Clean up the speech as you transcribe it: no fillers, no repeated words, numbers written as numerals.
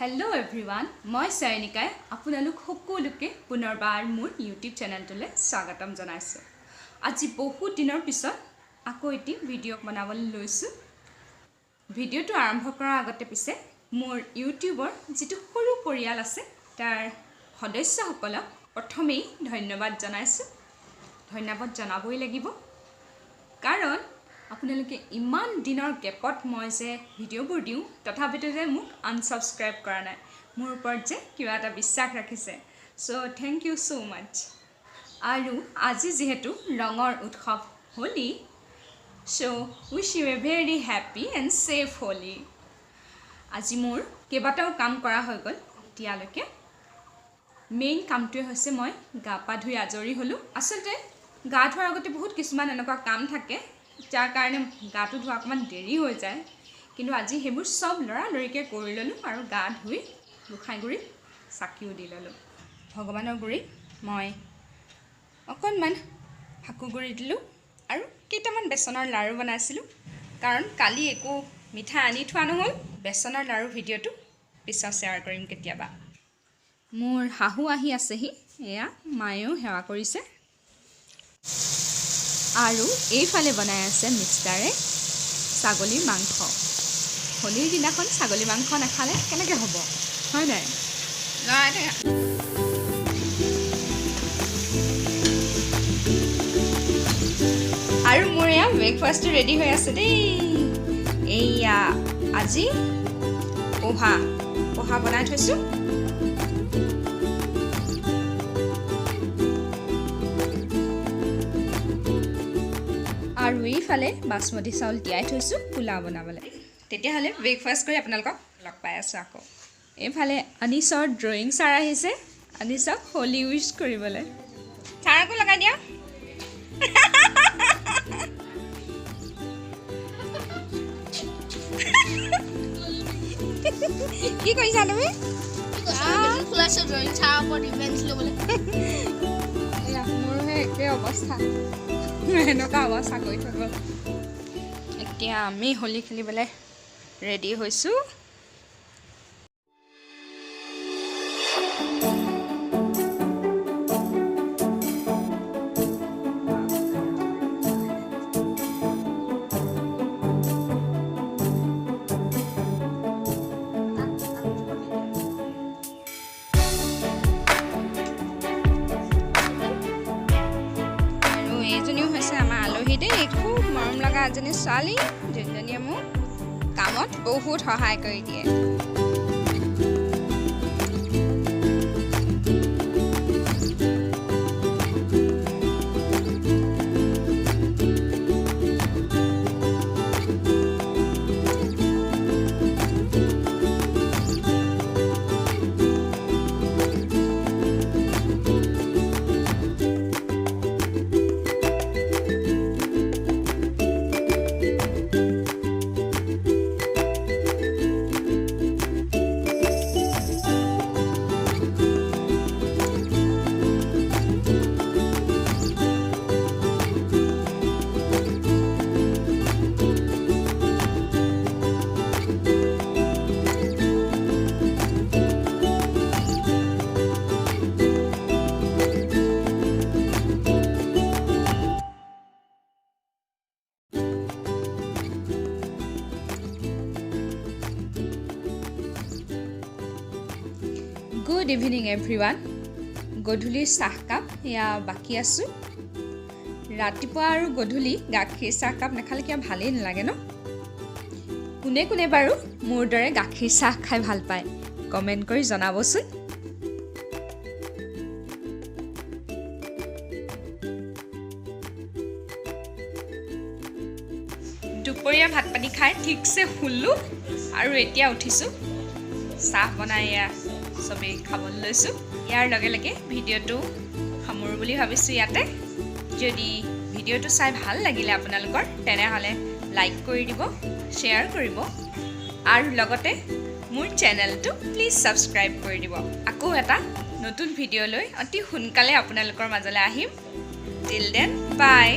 Hello everyone मैं सैनिकाय आपनालोक सकलोके पुनर्बार मोर YouTube चेनेलटले स्वागतम जनाइছো। আজি बहुत दिনৰ পিছত আকৌ এটি ভিডিও বনাবলৈ লৈছো। ভিডিওটো আৰম্ভ কৰাৰ আগতে পিছে মোৰ ইউটিউবৰ যেটো সৰু পৰিয়াল আছে তাৰ সদস্যসকলক প্ৰথমেই ধন্যবাদ জনাইছো। ধন্যবাদ জনাবই লাগিব কাৰণ আপোনালোকে ইমান দিনৰ গেপত মই যে ভিডিওবোৰ দিওঁ তথাপিতো যে মোক আনসাবস্ক্ৰাইব কৰা নাই মোৰ ওপৰত যে কিবা এটা বিশ্বাস ৰাখিছে। So thank you so much. আৰু আজি যেহেতু ৰঙৰ উৎসৱ Holi so wish you a very happy and safe Holi. আজি মোৰ কেইবাটাও কাম কৰা হৈ গ'ল। এতিয়ালৈকে মেইন কামটোৱে হৈছে মই গা পা ধুই আজৰি হলো। আসলতে গা ধোৱাৰ আগতে বহুত কিছুমান এনেকুৱা কাম থাকে যাৰ কাৰণে গাটো ধোৱা অকমান দেৰি হৈ যায়, কিন্তু আজি হেবোৰ সব লৰালৰিকে কৰি ললো আৰু গা ধুই গোখাই গুৰি চাকিও দি ললো। ভগৱানৰ গুৰি মই অকনমান ফাকু গুৰি দিলো আৰু কেইটামান বেচনৰ লাৰু বনাইছিলো কাৰণ কালি একো মিঠা আনি থোৱা নহল। বেচনৰ লাৰু ভিডিওটো পিছত শেয়াৰ কৰিম কেতিয়াবা। মোৰ হাহু আহি আছেহি, এয়া মায়েও সেৱা কৰিছে আৰু এইফালে বনাই আছে মিষ্টাৰে ছাগলীৰ মাংস। হোলিৰ দিনাখন ছাগলী মাংস নাখালে কেনেকৈ হ'ব, হয় নাই? আৰু মোৰ এয়া ব্ৰেকফাষ্টটো ৰেডি হৈ আছে দেই। এইয়া আজি পোহা বনাই থৈছোঁ। আৰু এইফালে বাসমতি চাউল তিয়াই থৈছোঁ পোলাও বনাবলৈ। তেতিয়াহ'লে ব্ৰেকফাষ্ট কৰি আপোনালোকক লগ পাই আছোঁ আকৌ। এইফালে আনিছৰ ড্ৰয়িং ছাৰ আহিছে, আনিছক হোলি উইচ কৰিবলৈ। ছাৰকো লগাই দিয়া। কি কৰিছা তুমি? মোৰহে একে অৱস্থা, এনেকুৱা অৱস্থা কৰি থৈ গ'ল। এতিয়া আমি হোলি খেলিবলৈ ৰেডি হৈছোঁ। এইজনীও হৈছে আমাৰ আলহী দেই, খুব মৰম লগা এজনী ছোৱালী, যোনজনীয়ে মোক কামত বহুত সহায় কৰি দিয়ে। Good evening everyone. গধূলিৰ চাহকাপ এয়া বাকী আছোঁ। ৰাতিপুৱা আৰু গধূলি গাখীৰ চাহকাপ নাখালে কিয় ভালেই নালাগে ন? কোনে কোনে বাৰু মোৰ দৰে গাখীৰ চাহ খাই ভাল পায় কমেণ্ট কৰি জনাবচোন। দুপৰীয়া ভাত পানী খাই ঠিকছে শুলোঁ আৰু এতিয়া উঠিছোঁ। চাহ বনাই এয়া চবেই খাবলৈ লৈছোঁ। ইয়াৰ লগে লগে ভিডিঅ'টো সামৰোঁ বুলি ভাবিছোঁ ইয়াতে। যদি ভিডিঅ'টো চাই ভাল লাগিলে আপোনালোকৰ তেনেহ'লে লাইক কৰি দিব, শ্বেয়াৰ কৰিব আৰু লগতে মোৰ চেনেলটো প্লিজ ছাবস্ক্ৰাইব কৰি দিব। আকৌ এটা নতুন ভিডিঅ' লৈ অতি সোনকালে আপোনালোকৰ মাজলৈ আহিম। টিল দেন বাই।